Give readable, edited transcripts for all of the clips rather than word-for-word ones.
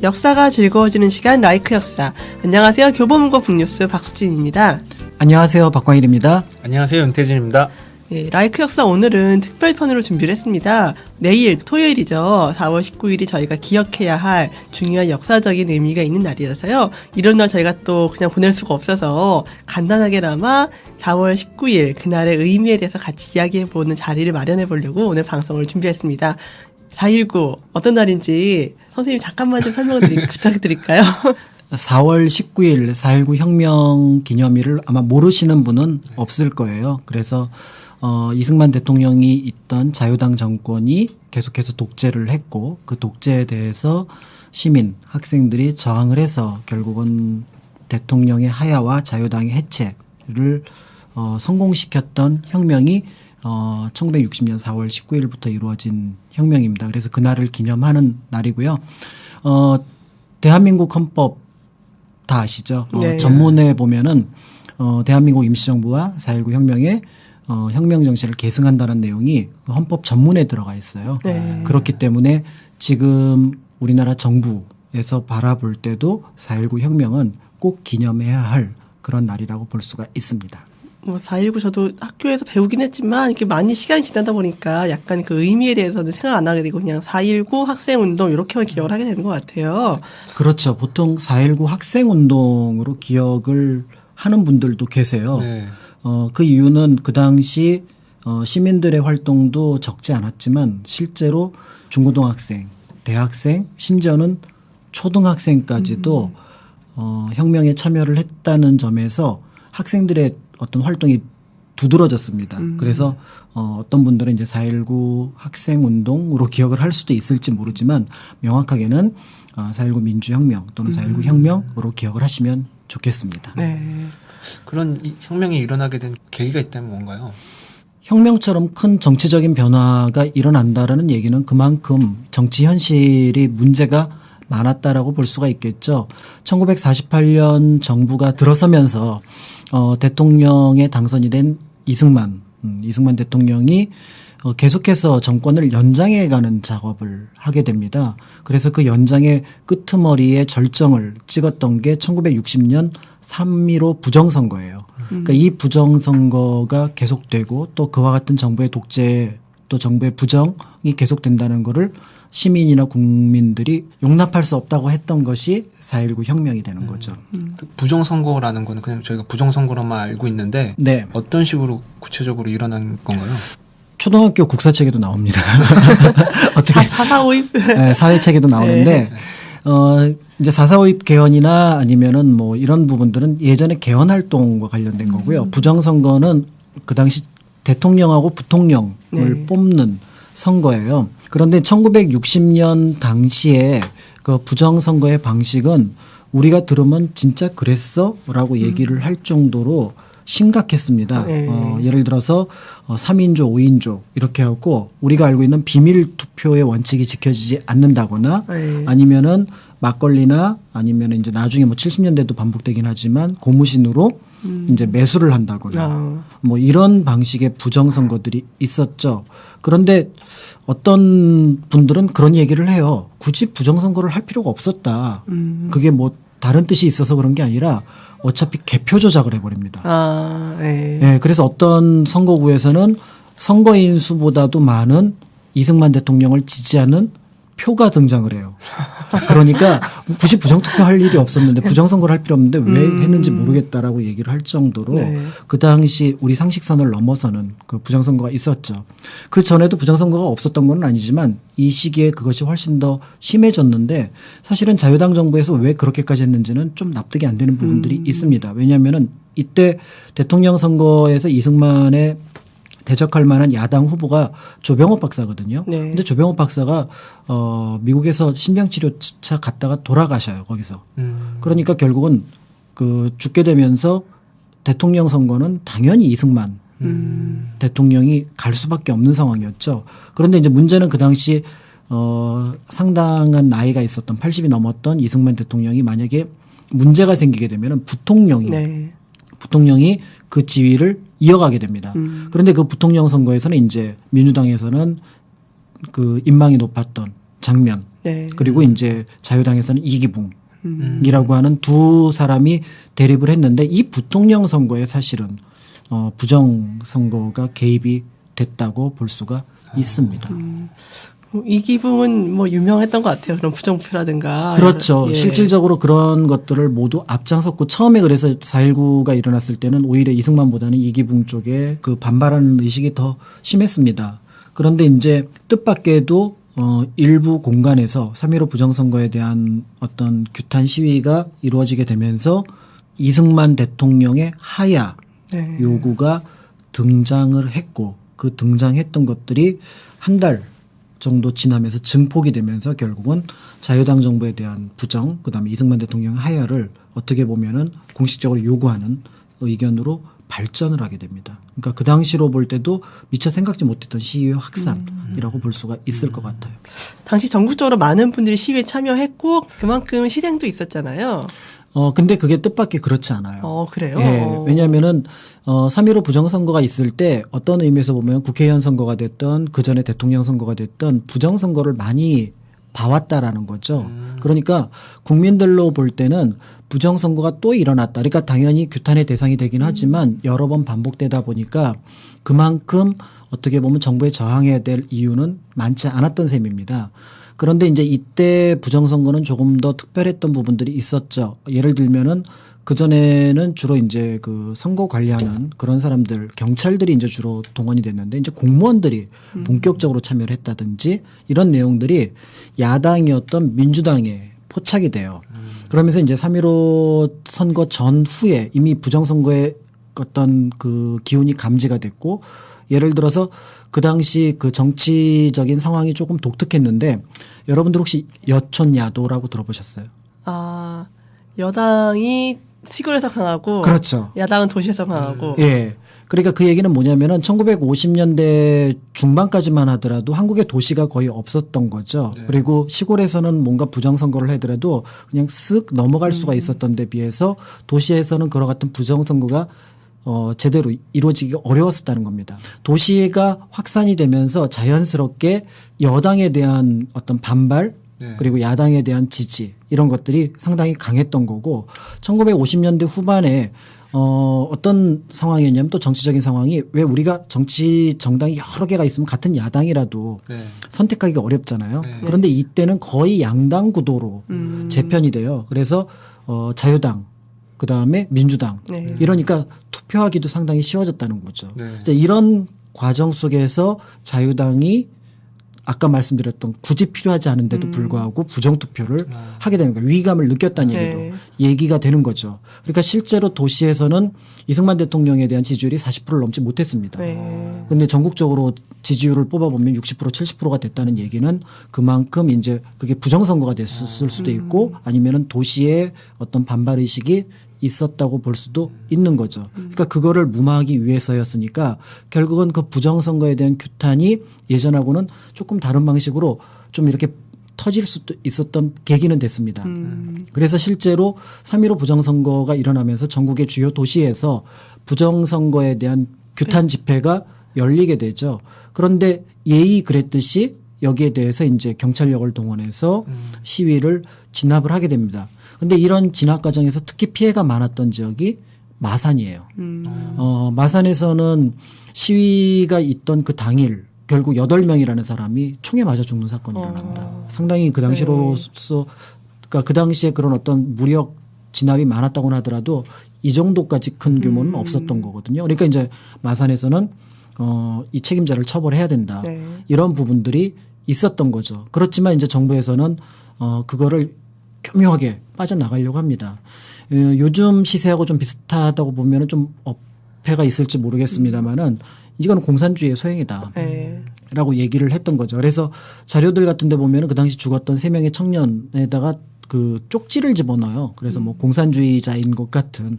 역사가 즐거워지는 시간 라이크 역사. 안녕하세요. 교보문고 북뉴스 박수진입니다. 안녕하세요. 박광일입니다. 안녕하세요. 윤태진입니다. 네, 라이크 역사 오늘은 특별편으로 준비를 했습니다. 내일 토요일이죠. 4월 19일이 저희가 기억해야 할 중요한 역사적인 의미가 있는 날이라서요. 이런 날 저희가 또 그냥 보낼 수가 없어서 간단하게나마 4월 19일 그날의 의미에 대해서 같이 이야기해보는 자리를 마련해 보려고 오늘 방송을 준비했습니다. 4.19 어떤 날인지 선생님 잠깐만 좀 설명을 부탁드릴까요? 4월 19일 4.19 혁명 기념일을 아마 모르시는 분은 없을 거예요. 그래서 이승만 대통령이 있던 자유당 정권이 계속해서 독재를 했고 그 독재에 대해서 시민, 학생들이 저항을 해서 결국은 대통령의 하야와 자유당의 해체를 성공시켰던 혁명이 1960년 4월 19일부터 이루어진 혁명입니다. 그래서 그날을 기념하는 날이고요. 대한민국 헌법 다 아시죠? 네. 전문에 보면은 대한민국 임시정부와 4.19 혁명의 혁명 정신을 계승한다는 내용이 헌법 전문에 들어가 있어요. 네. 그렇기 때문에 지금 우리나라 정부에서 바라볼 때도 4.19 혁명은 꼭 기념해야 할 그런 날이라고 볼 수가 있습니다. 4.19 저도 학교에서 배우긴 했지만 이렇게 많이 시간이 지나다 보니까 약간 그 의미에 대해서는 생각 안 하게 되고 그냥 4.19 학생운동 이렇게만 기억을 하게 되는 것 같아요. 그렇죠. 보통 4.19 학생운동으로 기억을 하는 분들도 계세요. 네. 그 이유는 그 당시 시민들의 활동도 적지 않았지만 실제로 중고등학생, 대학생, 심지어는 초등학생까지도 혁명에 참여를 했다는 점에서 학생들의 어떤 활동이 두드러졌습니다. 그래서 어떤 분들은 이제 4.19 학생운동으로 기억을 할 수도 있을지 모르지만 명확하게는 4.19 민주혁명 또는 4.19 혁명으로 기억을 하시면 좋겠습니다. 네. 그런 혁명이 일어나게 된 계기가 있다면 뭔가요? 혁명처럼 큰 정치적인 변화가 일어난다라는 얘기는 그만큼 정치 현실이 문제가 많았다라고 볼 수가 있겠죠. 1948년 정부가 들어서면서 대통령에 당선이 된 이승만 대통령이 계속해서 정권을 연장해가는 작업을 하게 됩니다. 그래서 그 연장의 끄트머리에 절정을 찍었던 게 1960년 3.15 부정선거예요. 그러니까 이 부정선거가 계속되고 또 그와 같은 정부의 독재 또 정부의 부정이 계속된다는 거를 시민이나 국민들이 용납할 수 없다고 했던 것이 4.19 혁명이 되는 거죠. 그 부정선거라는 거는 그냥 저희가 부정선거로만 알고 있는데 네. 어떤 식으로 구체적으로 일어난 건가요? 초등학교 국사책에도 나옵니다. 어떻게 사사오입 네, 사회책에도 나오는데 이제 4.45입 개헌이나 아니면은 뭐 이런 부분들은 예전에 개헌 활동과 관련된 거고요. 부정선거는 그 당시 대통령하고 부통령을 뽑는 선거예요. 그런데 1960년 당시에 그 부정선거의 방식은 우리가 들으면 진짜 그랬어? 라고 얘기를 할 정도로 심각했습니다. 예를 들어서 3인조, 5인조 이렇게 하고 우리가 알고 있는 비밀 투표의 원칙이 지켜지지 않는다거나 아니면은 막걸리나 아니면 이제 나중에 뭐 70년대도 반복되긴 하지만 고무신으로 이제 매수를 한다거나 뭐 이런 방식의 부정선거들이 있었죠. 그런데 어떤 분들은 그런 얘기를 해요. 굳이 부정선거를 할 필요가 없었다. 그게 뭐 다른 뜻이 있어서 그런 게 아니라 어차피 개표 조작을 해버립니다. 네, 그래서 어떤 선거구에서는 선거인 수보다도 많은 이승만 대통령을 지지하는 표가 등장을 해요. 그러니까 굳이 부정투표할 일이 없었는데 부정선거를 할 필요 없는데 왜 했는지 모르겠다라고 얘기를 할 정도로 그 당시 우리 상식선을 넘어서는 그 부정선거가 있었죠. 그 전에도 부정선거가 없었던 건 아니지만 이 시기에 그것이 훨씬 더 심해졌는데 사실은 자유당 정부에서 왜 그렇게까지 했는지는 좀 납득이 안 되는 부분들이 있습니다. 왜냐하면은 이때 대통령 선거에서 이승만의 대적할 만한 야당 후보가 조병옥 박사거든요. 그런데 조병옥 박사가 미국에서 신병치료차 갔다가 돌아가셔요. 거기서. 그러니까 결국은 그 죽게 되면서 대통령 선거는 당연히 이승만 대통령이 갈 수밖에 없는 상황이었죠. 그런데 이제 문제는 그 당시 상당한 나이가 있었던 80이 넘었던 이승만 대통령이 만약에 문제가 생기게 되면 부통령이 그 지위를 이어가게 됩니다. 그런데 그 부통령 선거에서는 이제 민주당에서는 그 인망이 높았던 장면 네. 그리고 이제 자유당에서는 이기붕이라고 하는 두 사람이 대립을 했는데 이 부통령 선거에 사실은 부정 선거가 개입이 됐다고 볼 수가 있습니다. 이기붕은 뭐 유명했던 것 같아요. 그런 부정표라든가. 그렇죠. 예. 실질적으로 그런 것들을 모두 앞장섰고 처음에 그래서 4.19가 일어났을 때는 오히려 이승만보다는 이기붕 쪽에 그 반발하는 의식이 더 심했습니다. 그런데 이제 뜻밖에도 일부 공간에서 3.15 부정선거에 대한 어떤 규탄 시위가 이루어지게 되면서 이승만 대통령의 하야 네. 요구가 등장을 했고 그 등장했던 것들이 한 달 정도 지나면서 증폭이 되면서 결국은 자유당 정부에 대한 부정 그다음에 이승만 대통령의 하야를 어떻게 보면은 공식적으로 요구하는 의견으로 발전을 하게 됩니다. 그러니까 그 당시로 볼 때도 미처 생각지 못했던 시위의 확산이라고 볼 수가 있을 것 같아요. 당시 전국적으로 많은 분들이 시위에 참여했고 그만큼 희생도 있었잖아요. 근데 그게 뜻밖의 그렇지 않아요. 그래요? 예, 왜냐하면은 3.15 부정선거가 있을 때 어떤 의미에서 보면 국회의원 선거가 됐던 그 전에 대통령 선거가 됐던 부정선거를 많이 봐왔다라는 거죠. 그러니까 국민들로 볼 때는 부정선거가 또 일어났다. 그러니까 당연히 규탄의 대상이 되긴 하지만 여러 번 반복되다 보니까 그만큼 어떻게 보면 정부에 저항해야 될 이유는 많지 않았던 셈입니다. 그런데 이제 이때 부정선거는 조금 더 특별했던 부분들이 있었죠. 예를 들면은 그전에는 주로 이제 그 선거 관리하는 그런 사람들, 경찰들이 이제 주로 동원이 됐는데 이제 공무원들이 본격적으로 참여를 했다든지 이런 내용들이 야당이었던 민주당에 포착이 돼요. 그러면서 이제 3.15 선거 전후에 이미 부정선거의 어떤 그 기운이 감지가 됐고 예를 들어서 그 당시 그 정치적인 상황이 조금 독특했는데 여러분들 혹시 여촌야도라고 들어보셨어요? 여당이 시골에서 강하고 그렇죠. 야당은 도시에서 강하고. 예. 그러니까 그 얘기는 뭐냐면은 1950년대 중반까지만 하더라도 한국의 도시가 거의 없었던 거죠. 네. 그리고 시골에서는 뭔가 부정선거를 하더라도 그냥 쓱 넘어갈 수가 있었던 데 비해서 도시에서는 그와 같은 부정선거가 제대로 이루어지기 어려웠었다는 겁니다. 도시가 확산이 되면서 자연스럽게 여당에 대한 어떤 반발 그리고 야당에 대한 지지 이런 것들이 상당히 강했던 거고 1950년대 후반에 어떤 상황이었냐면 또 정치적인 상황이 왜 우리가 정치 정당이 여러 개가 있으면 같은 야당이라도 선택하기가 어렵잖아요. 그런데 이때는 거의 양당 구도로 재편이 돼요. 그래서 자유당 그다음에 민주당 이러니까 투표하기도 상당히 쉬워졌다는 거죠. 이제 이런 과정 속에서 자유당이 아까 말씀드렸던 굳이 필요하지 않은데도 불구하고 부정투표를 하게 되는 거예요. 위기감을 느꼈다는 얘기도 얘기가 되는 거죠. 그러니까 실제로 도시에서는 이승만 대통령에 대한 지지율이 40%를 넘지 못했습니다. 그런데 전국적으로 지지율을 뽑아보면 60% 70%가 됐다는 얘기는 그만큼 이제 그게 부정선거가 됐을 수도 있고 아니면은 도시의 어떤 반발의식이 있었다고 볼 수도 있는 거죠. 그러니까 그거를 무마하기 위해서였으니까 결국은 그 부정선거에 대한 규탄이 예전하고는 조금 다른 방식으로 좀 이렇게 터질 수도 있었던 계기는 됐습니다. 그래서 실제로 3.15 부정선거가 일어나면서 전국의 주요 도시에서 부정선거에 대한 규탄 집회가 열리게 되죠. 그런데 예의 그랬듯이 여기에 대해서 이제 경찰력을 동원해서 시위를 진압을 하게 됩니다. 근데 이런 진압 과정에서 특히 피해가 많았던 지역이 마산이에요. 마산에서는 시위가 있던 그 당일 결국 8명이라는 사람이 총에 맞아 죽는 사건이 일어납니다. 상당히 그 당시로서 그러니까 그 당시에 그런 어떤 무력 진압이 많았다고는 하더라도 이 정도까지 큰 규모는 없었던 거거든요. 그러니까 이제 마산에서는 이 책임자를 처벌해야 된다. 이런 부분들이 있었던 거죠. 그렇지만 이제 정부에서는 그거를 교묘하게 빠져나가려고 합니다. 요즘 시세하고 좀 비슷하다고 보면은 좀 어폐가 있을지 모르겠습니다만은 이건 공산주의의 소행이다. 라고 얘기를 했던 거죠. 그래서 자료들 같은 데 보면은 그 당시 죽었던 3명의 청년에다가 그 쪽지를 집어넣어요. 그래서 뭐 공산주의자인 것 같은.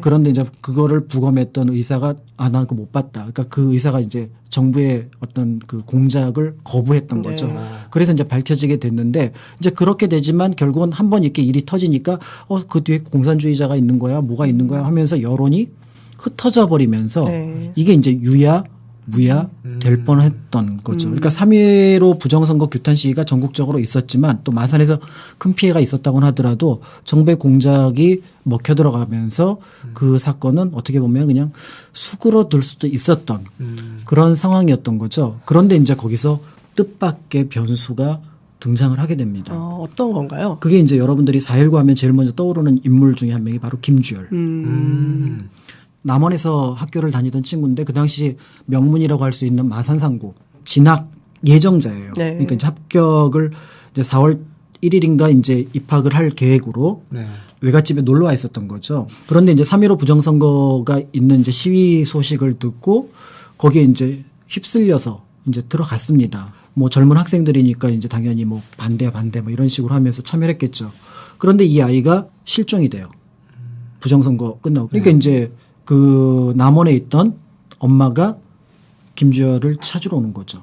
그런데 이제 그거를 부검했던 의사가 난 그거 못 봤다. 그러니까 그 의사가 이제 정부의 어떤 그 공작을 거부했던 거죠. 그래서 이제 밝혀지게 됐는데 이제 그렇게 되지만 결국은 한번 이렇게 일이 터지니까 그 뒤에 공산주의자가 있는 거야, 뭐가 있는 거야 하면서 여론이 흩어져 버리면서 이게 이제 유야 무야될 뻔했던 거죠. 그러니까 3.15 부정선거 규탄 시위가 전국적으로 있었지만 또 마산에서 큰 피해가 있었다고는 하더라도 정부의 공작이 먹혀 들어가면서 그 사건은 어떻게 보면 그냥 수그러들 수도 있었던 그런 상황이었던 거죠. 그런데 이제 거기서 뜻밖의 변수가 등장을 하게 됩니다. 어떤 건가요? 그게 이제 여러분들이 4.19 하면 제일 먼저 떠오르는 인물 중에 한 명이 바로 김주열. 남원에서 학교를 다니던 친구인데 그 당시 명문이라고 할 수 있는 마산상고 진학 예정자예요. 네. 그러니까 이제 합격을 이제 4월 1일인가 이제 입학을 할 계획으로 네. 외갓집에 놀러 와 있었던 거죠. 그런데 이제 3.15 부정선거가 있는 이제 시위 소식을 듣고 거기에 이제 휩쓸려서 이제 들어갔습니다. 뭐 젊은 학생들이니까 이제 당연히 뭐 반대 뭐 이런 식으로 하면서 참여를 했겠죠. 그런데 이 아이가 실종이 돼요. 부정선거 끝나고. 그러니까 이제 그 남원에 있던 엄마가 김주열을 찾으러 오는 거죠.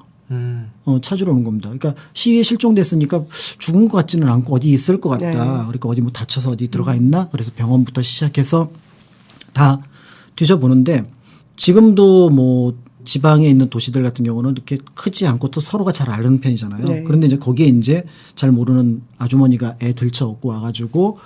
찾으러 오는 겁니다. 그러니까 시위에 실종됐으니까 죽은 것 같지는 않고 어디 있을 것 같다. 네. 그러니까 어디 뭐 다쳐서 어디 들어가 있나? 그래서 병원부터 시작해서 다 뒤져보는데 지금도 뭐 지방에 있는 도시들 같은 경우는 이렇게 크지 않고 또 서로가 잘 아는 편이잖아요. 네. 그런데 이제 거기에 이제 잘 모르는 아주머니가 애 들쳐업고 와가지고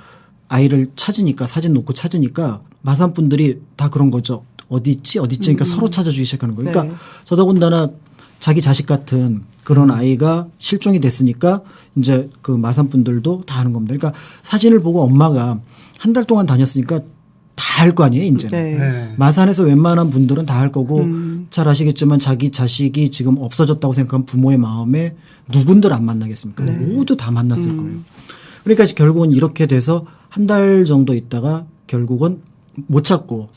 아이를 찾으니까 사진 놓고 찾으니까 마산 분들이 다 그런 거죠. 어디 있지? 그러니까 서로 찾아주기 시작하는 거예요. 그러니까 네. 더더군다나 자기 자식 같은 그런 아이가 실종이 됐으니까 이제 그 마산 분들도 다 아는 겁니다. 그러니까 사진을 보고 엄마가 한 달 동안 다녔으니까 다 알 거 아니에요, 이제는. 네. 네. 마산에서 웬만한 분들은 다 알 거고 잘 아시겠지만 자기 자식이 지금 없어졌다고 생각하면 부모의 마음에 누군들 안 만나겠습니까? 모두 다 만났을 거예요. 그러니까 결국은 이렇게 돼서 한 달 정도 있다가 결국은 못 찾고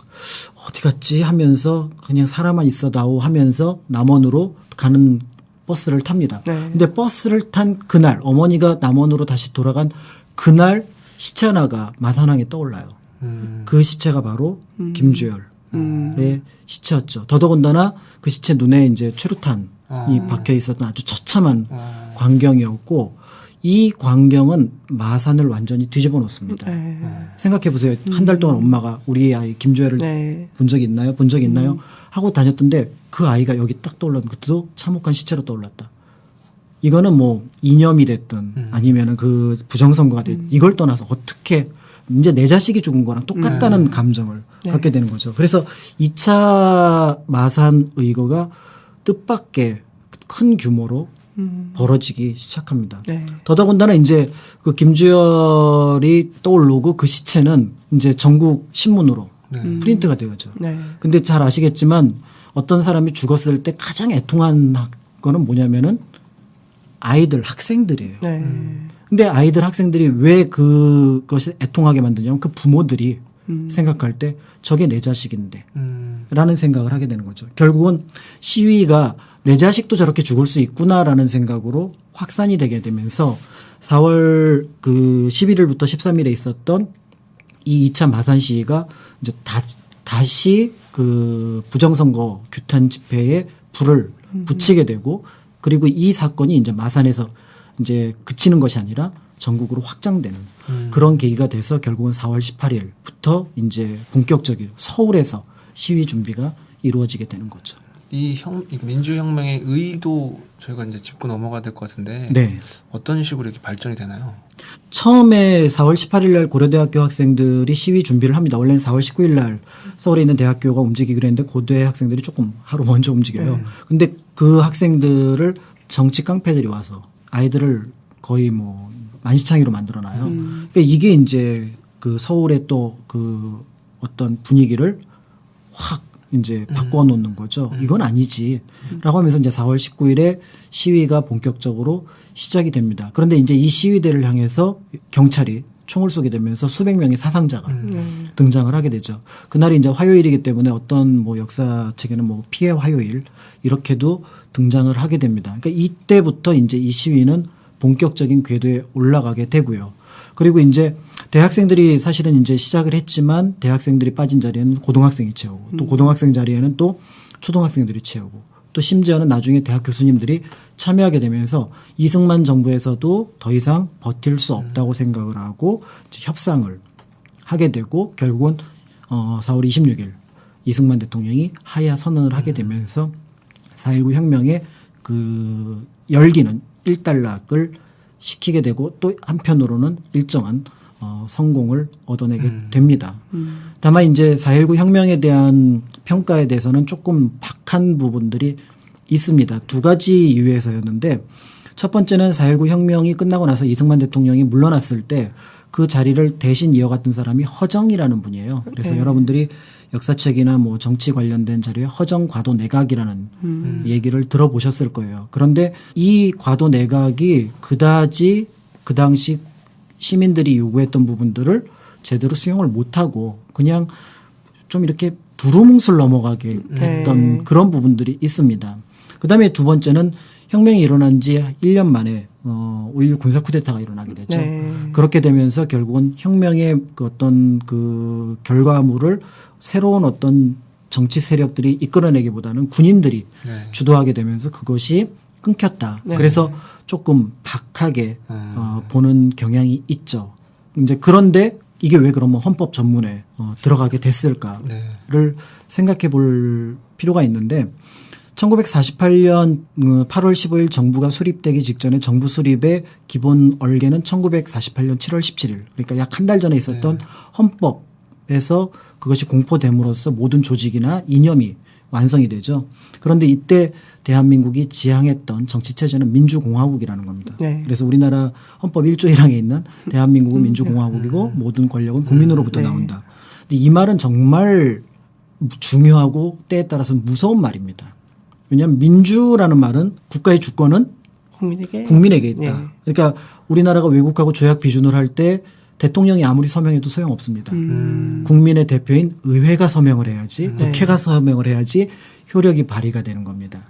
어디 갔지 하면서 그냥 사람만 있어다오 하면서 남원으로 가는 버스를 탑니다. 네. 근데 버스를 탄 그날 어머니가 남원으로 다시 돌아간 그날 시체 하나가 마산항에 떠올라요. 그 시체가 바로 김주열의 시체였죠. 더더군다나 그 시체 눈에 이제 최루탄이 박혀 있었던 아주 처참한 광경이었고 이 광경은 마산을 완전히 뒤집어 놓습니다. 네. 생각해 보세요. 한 달 동안 엄마가 우리 아이 김주열을 네. 본 적이 있나요? 본 적이 있나요? 하고 다녔던데 그 아이가 여기 딱 떠올랐던 것도 참혹한 시체로 떠올랐다. 이거는 뭐 이념이 됐든 아니면은 그 부정선거가 됐든 이걸 떠나서 어떻게 이제 내 자식이 죽은 거랑 똑같다는 감정을 갖게 되는 거죠. 그래서 2차 마산 의거가 뜻밖의 큰 규모로 벌어지기 시작합니다. 네. 더더군다나 이제 그 김주열이 떠오르고 그 시체는 이제 전국 신문으로 프린트가 되어죠. 네. 근데 잘 아시겠지만 어떤 사람이 죽었을 때 가장 애통한 거는 뭐냐면은 아이들, 학생들이에요. 네. 근데 아이들, 학생들이 왜 그것이 애통하게 만드냐면 그 부모들이 생각할 때 저게 내 자식인데 라는 생각을 하게 되는 거죠. 결국은 시위가 내 자식도 저렇게 죽을 수 있구나라는 생각으로 확산이 되게 되면서 4월 그 11일부터 13일에 있었던 이 2차 마산 시위가 이제 다시 그 부정선거 규탄 집회에 불을 붙이게 되고 그리고 이 사건이 이제 마산에서 이제 그치는 것이 아니라 전국으로 확장되는 그런 계기가 돼서 결국은 4월 18일부터 이제 본격적인 서울에서 시위 준비가 이루어지게 되는 거죠. 이 민주혁명의 의도 저희가 이제 짚고 넘어가야 될 것 같은데 네. 어떤 식으로 이렇게 발전이 되나요? 처음에 4월 18일 날 고려대학교 학생들이 시위 준비를 합니다. 원래는 4월 19일 날 서울에 있는 대학교가 움직이기로 했는데 고대 학생들이 조금 하루 먼저 움직여요. 근데 그 학생들을 정치 깡패들이 와서 아이들을 거의 뭐 만시창이로 만들어놔요. 그러니까 이게 이제 그 서울의 또 그 어떤 분위기를 확 이제 바꿔 놓는 거죠. 이건 아니지. 라고 하면서 이제 4월 19일에 시위가 본격적으로 시작이 됩니다. 그런데 이제 이 시위대를 향해서 경찰이 총을 쏘게 되면서 수백 명의 사상자가 등장을 하게 되죠. 그날이 이제 화요일이기 때문에 어떤 뭐 역사책에는 뭐 피해 화요일 이렇게도 등장을 하게 됩니다. 그러니까 이때부터 이제 이 시위는 본격적인 궤도에 올라가게 되고요. 그리고 이제 대학생들이 사실은 이제 시작을 했지만 대학생들이 빠진 자리에는 고등학생이 채우고 또 고등학생 자리에는 또 초등학생들이 채우고 또 심지어는 나중에 대학 교수님들이 참여하게 되면서 이승만 정부에서도 더 이상 버틸 수 없다고 생각을 하고 이제 협상을 하게 되고 결국은 4월 26일 이승만 대통령이 하야 선언을 하게 되면서 4.19 혁명의 그 열기는 일단락을 시키게 되고 또 한편으로는 일정한 성공을 얻어내게 됩니다. 다만 이제 4.19 혁명에 대한 평가에 대해서는 조금 박한 부분들이 있습니다. 두 가지 이유에서였는데 첫 번째는 4.19 혁명이 끝나고 나서 이승만 대통령이 물러났을 때 그 자리를 대신 이어갔던 사람이 허정이라는 분이에요. 그래서 여러분들이 역사책이나 뭐 정치 관련된 자료에 허정 과도 내각이라는 얘기를 들어보셨을 거예요. 그런데 이 과도 내각이 그다지 그 당시 시민들이 요구했던 부분들을 제대로 수용을 못하고 그냥 좀 이렇게 두루뭉술 넘어가게 했던 그런 부분들이 있습니다. 그다음에 두 번째는 혁명이 일어난 지 1년 만에 5.16 군사 쿠데타가 일어나게 되죠. 네. 그렇게 되면서 결국은 혁명의 그 어떤 그 결과물을 새로운 어떤 정치 세력들이 이끌어내기보다는 군인들이 주도하게 되면서 그것이 끊겼다. 네. 그래서 조금 박하게 보는 경향이 있죠. 이제 그런데 이게 왜 그러면 헌법 전문에 들어가게 됐을까를 생각해 볼 필요가 있는데 1948년 8월 15일 정부가 수립되기 직전에 정부 수립의 기본 얼개는 1948년 7월 17일 그러니까 약 한 달 전에 있었던 헌법에서 그것이 공포됨으로써 모든 조직이나 이념이 완성이 되죠. 그런데 이때 대한민국이 지향했던 정치체제는 민주공화국이라는 겁니다. 네. 그래서 우리나라 헌법 1조 1항에 있는 대한민국은 민주공화국이고 모든 권력은 국민으로부터 나온다. 근데 이 말은 정말 중요하고 때에 따라서 무서운 말입니다. 왜냐하면 민주라는 말은 국가의 주권은 국민에게 있다. 네. 그러니까 우리나라가 외국하고 조약 비준을 할 때 대통령이 아무리 서명해도 소용없습니다. 국민의 대표인 의회가 서명을 해야지 국회가 서명을 해야지 효력이 발휘가 되는 겁니다.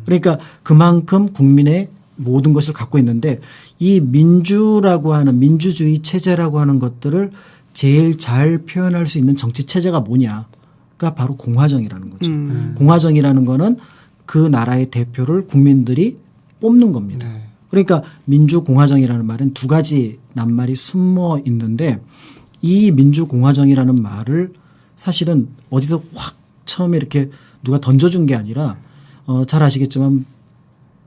그러니까 그만큼 국민의 모든 것을 갖고 있는데 이 민주라고 하는 민주주의 체제라고 하는 것들을 제일 잘 표현할 수 있는 정치 체제가 뭐냐가 바로 공화정이라는 거죠. 공화정이라는 거는 그 나라의 대표를 국민들이 뽑는 겁니다. 그러니까 민주공화정이라는 말은 두 가지 낱말이 숨어 있는데 이 민주공화정이라는 말을 사실은 어디서 확 처음에 이렇게 누가 던져준 게 아니라 잘 아시겠지만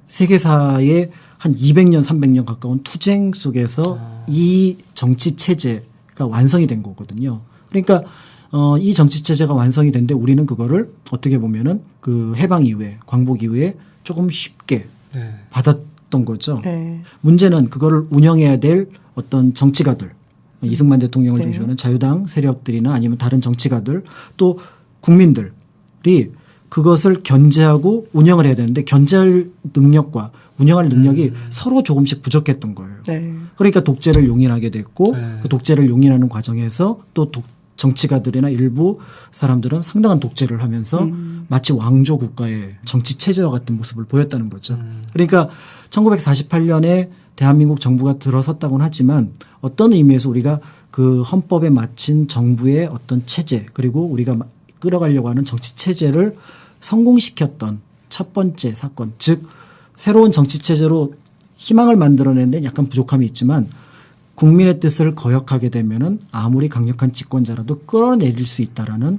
세계사의 한 200년 300년 가까운 투쟁 속에서 이 정치 체제가 완성이 된 거거든요. 그러니까 이 정치 체제가 완성이 된데 우리는 그거를 어떻게 보면은 그 해방 이후에 광복 이후에 조금 쉽게 받았던 거죠. 문제는 그거를 운영해야 될 어떤 정치가들 이승만 대통령을 중심으로 하는 자유당 세력들이나 아니면 다른 정치가들 또 국민들이 그것을 견제하고 운영을 해야 되는데 견제할 능력과 운영할 능력이 서로 조금씩 부족했던 거예요. 그러니까 독재를 용인하게 됐고 그 독재를 용인하는 과정에서 또 정치가들이나 일부 사람들은 상당한 독재를 하면서 마치 왕조 국가의 정치 체제와 같은 모습을 보였다는 거죠. 그러니까 1948년에 대한민국 정부가 들어섰다고는 하지만 어떤 의미에서 우리가 그 헌법에 맞춘 정부의 어떤 체제 그리고 우리가 끌어가려고 하는 정치 체제를 성공시켰던 첫 번째 사건 즉 새로운 정치 체제로 희망을 만들어내는데 약간 부족함이 있지만 국민의 뜻을 거역하게 되면은 아무리 강력한 집권자라도 끌어내릴 수 있다라는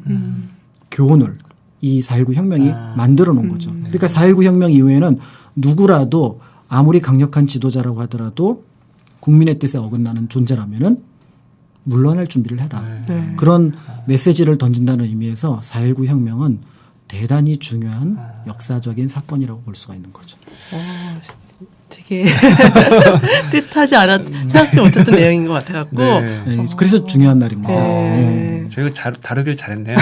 교훈을 이 4.19 혁명이 만들어 놓은 거죠. 그러니까 4.19 혁명 이후에는 누구라도 아무리 강력한 지도자라고 하더라도 국민의 뜻에 어긋나는 존재라면은 물러날 준비를 해라. 그런 메시지를 던진다는 의미에서 4.19 혁명은 대단히 중요한 역사적인 사건이라고 볼 수가 있는 거죠. 되게 뜻하지 생각지 못했던 내용인 것 같아갖고. 네, 그래서 중요한 날입니다. 저희가 다루길 잘했네요.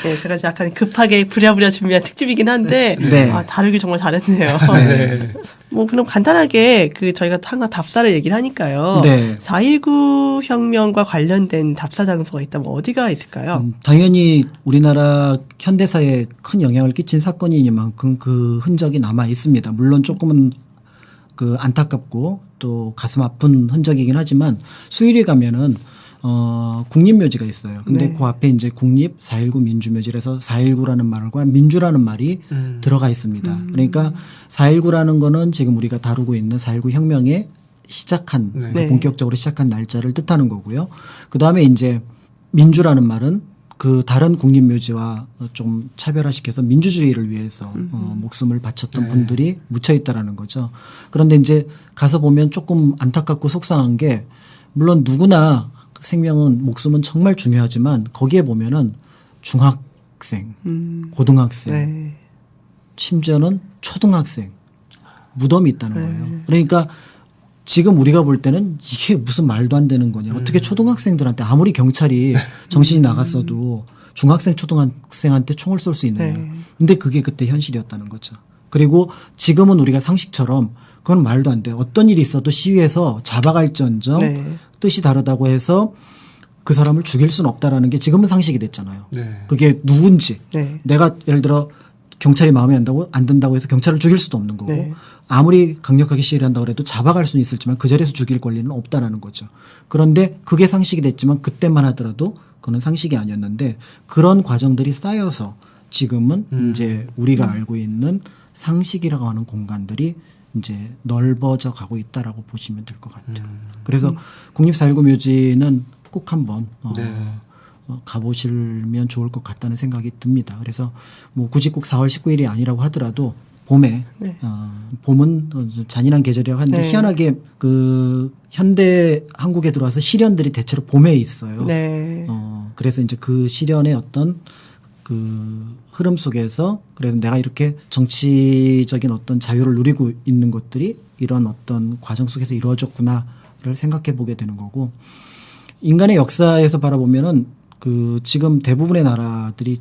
네, 제가 약간 급하게 부랴부랴 준비한 특집이긴 한데 다루길 정말 잘했네요. 뭐 그럼 간단하게 저희가 항상 답사를 얘기를 하니까요. 4.19 혁명과 관련된 답사 장소가 있다면 어디가 있을까요? 당연히 우리나라 현대사에 큰 영향을 끼친 사건이니만큼 그 흔적이 남아 있습니다. 물론 조금은 그 안타깝고 또 가슴 아픈 흔적이긴 하지만 수일이 가면은 국립묘지가 있어요. 근데 그 앞에 이제 국립 4.19 민주묘지라서 4.19라는 말과 민주라는 말이 들어가 있습니다. 그러니까 4.19라는 거는 지금 우리가 다루고 있는 4.19 혁명의 시작한 본격적으로 시작한 날짜를 뜻하는 거고요. 그 다음에 이제 민주라는 말은 그 다른 국립묘지와 좀 차별화시켜서 민주주의를 위해서 목숨을 바쳤던 분들이 묻혀 있다라는 거죠. 그런데 이제 가서 보면 조금 안타깝고 속상한 게 물론 누구나 생명은 목숨은 정말 중요하지만 거기에 보면은 중학생, 고등학생, 네. 심지어는 초등학생 무덤이 있다는 거예요. 그러니까 지금 우리가 볼 때는 이게 무슨 말도 안 되는 거냐. 어떻게 초등학생들한테 아무리 경찰이 정신이 나갔어도 중학생, 초등학생한테 총을 쏠 수 있느냐. 네. 근데 그게 그때 현실이었다는 거죠. 그리고 지금은 우리가 상식처럼 그건 말도 안 돼. 어떤 일이 있어도 시위해서 잡아갈지언정 네. 뜻이 다르다고 해서 그 사람을 죽일 수는 없다라는 게 지금은 상식이 됐잖아요. 네. 그게 누군지 네. 내가 예를 들어 경찰이 마음에 안 든다고 해서 경찰을 죽일 수도 없는 거고 네. 아무리 강력하게 시위를 한다고 해도 잡아갈 수는 있을지만 그 자리에서 죽일 권리는 없다라는 거죠. 그런데 그게 상식이 됐지만 그때만 하더라도 그건 상식이 아니었는데 그런 과정들이 쌓여서 지금은 이제 우리가 알고 있는 상식이라고 하는 공간들이 이제 넓어져 가고 있다라고 보시면 될 것 같아요. 그래서 국립4.19묘지는 꼭 한번 가보시면 좋을 것 같다는 생각이 듭니다. 그래서 뭐 굳이 꼭 4월 19일이 아니라고 하더라도 봄에 네. 봄은 잔인한 계절이라고 하는데 네. 희한하게 그 현대 한국에 들어와서 시련들이 대체로 봄에 있어요. 네. 그래서 이제 그 시련의 어떤 그 흐름 속에서 그래서 내가 이렇게 정치적인 어떤 자유를 누리고 있는 것들이 이런 어떤 과정 속에서 이루어졌구나를 생각해 보게 되는 거고 인간의 역사에서 바라보면은 그 지금 대부분의 나라들이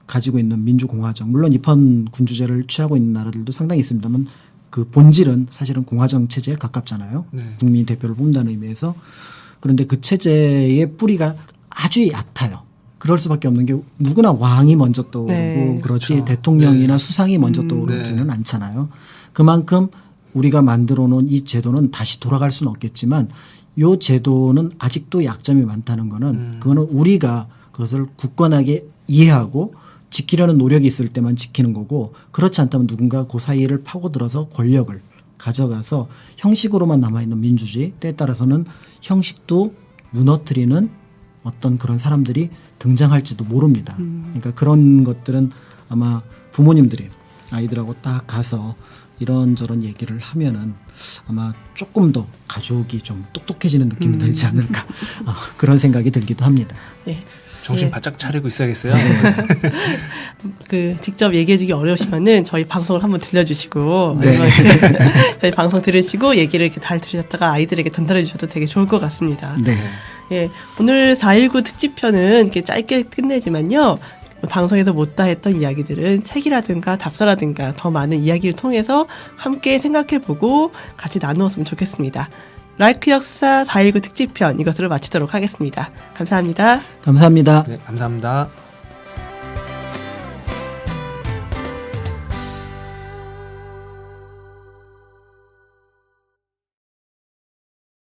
가지고 있는 민주공화정 물론 입헌 군주제를 취하고 있는 나라들도 상당히 있습니다만 그 본질은 사실은 공화정 체제에 가깝잖아요. 네. 국민 대표를 뽑는다는 의미에서 그런데 그 체제의 뿌리가 아주 얕아요. 그럴 수밖에 없는 게 누구나 왕이 먼저 떠오르고 네. 그렇지 그렇죠. 대통령이나 네. 수상이 먼저 떠오르지는 네. 않잖아요. 그만큼 우리가 만들어 놓은 이 제도는 다시 돌아갈 수는 없겠지만 이 제도는 아직도 약점이 많다는 거는 그거는 우리가 그것을 굳건하게 이해하고 지키려는 노력이 있을 때만 지키는 거고 그렇지 않다면 누군가 그 사이를 파고들어서 권력을 가져가서 형식으로만 남아있는 민주주의 때에 따라서는 형식도 무너뜨리는 어떤 그런 사람들이 등장할지도 모릅니다. 그러니까 그런 것들은 아마 부모님들이 아이들하고 딱 가서 이런저런 얘기를 하면은 아마 조금 더 가족이 좀 똑똑해지는 느낌이 들지 않을까 그런 생각이 들기도 합니다. 네. 정신 네. 바짝 차리고 있어야겠어요. 그 직접 얘기해주기 어려우시면은 저희 방송을 한번 들려주시고 네. 아니면 저희 방송 들으시고 얘기를 이렇게 잘 들으셨다가 아이들에게 전달해 주셔도 되게 좋을 것 같습니다. 네. 예, 오늘 4.19 특집편은 이렇게 짧게 끝내지만요. 방송에서 못다 했던 이야기들은 책이라든가 답서라든가 더 많은 이야기를 통해서 함께 생각해보고 같이 나누었으면 좋겠습니다. 라이크 역사 4.19 특집편 이것으로 마치도록 하겠습니다. 감사합니다. 감사합니다. 네, 감사합니다.